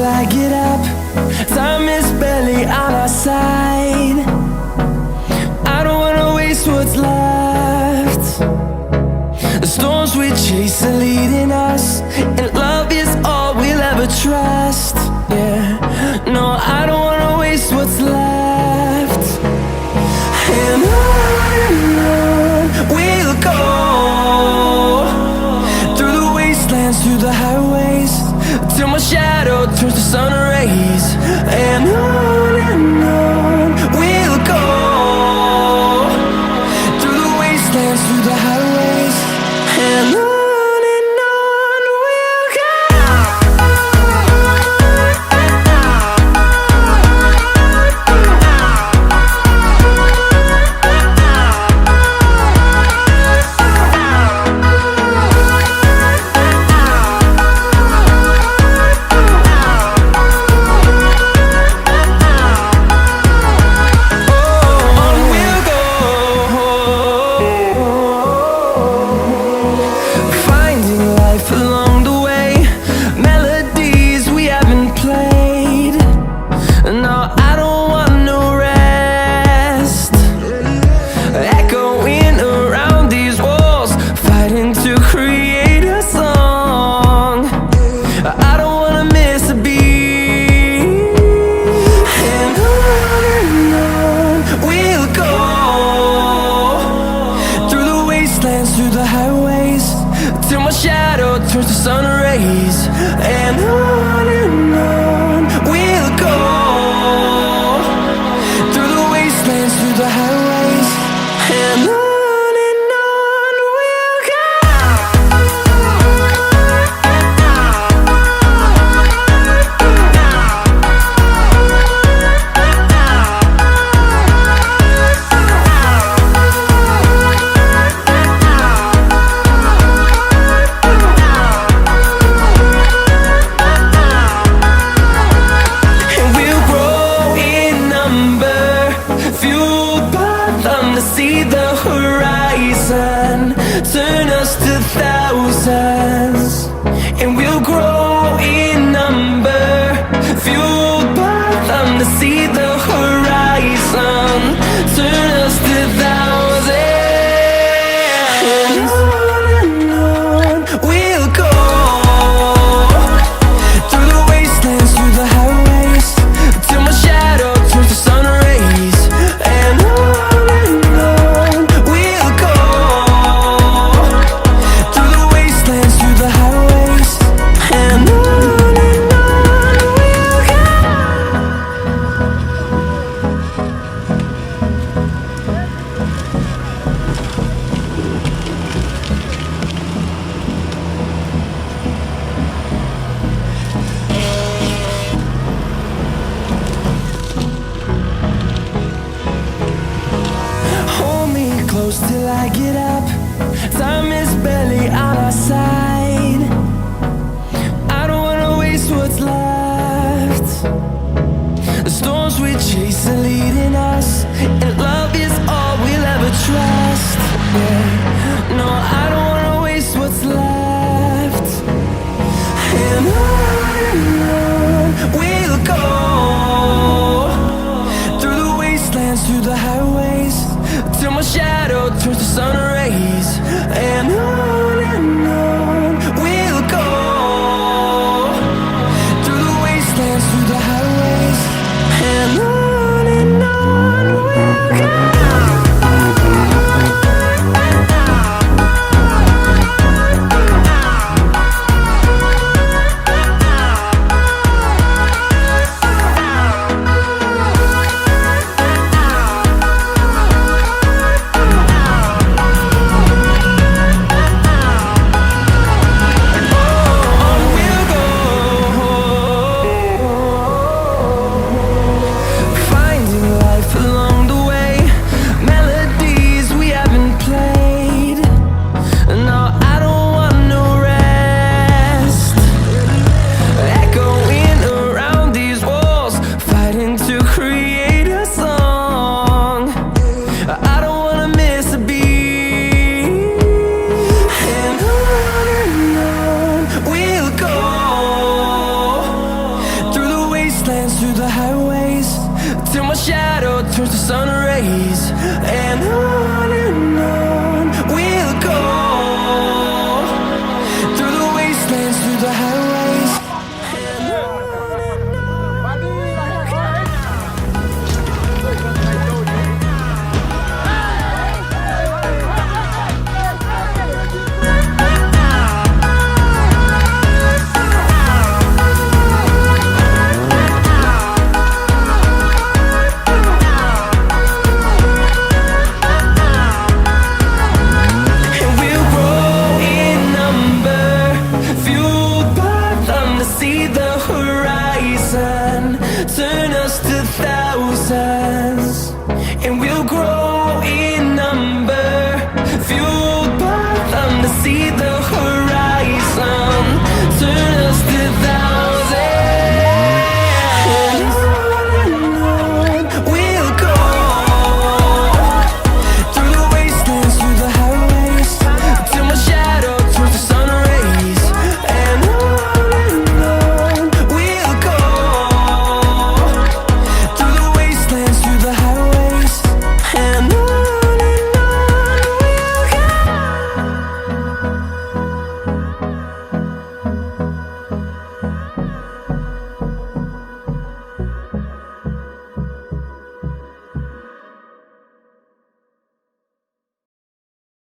till I get up. Time is barely on our side. I don't wanna waste what's left. The storms we chase are leading us, and love is all we'll ever trust. Yeah, no, I don't wanna waste what's left. And on we'll go, through the wastelands, through the highways, till my shadow turns to sun rays. And on we'll go, through the wastelands, through the highways, and on. Till I get up, time is barely on our side. I don't wanna waste what's left. The storms we chase are leading us, and love is all we'll ever trust. Yeah, no, I don't wanna waste what's left. And on we'll go, through the wastelands, through the highways, till my shadow turns to sun rays. And on we'll go, through the wastelands, through the highways, and on we'll go. my shadow turns to sun rays, and on we'll go, through the wastelands, through the highways. See the horizon, turn us to thousands, and we'll grow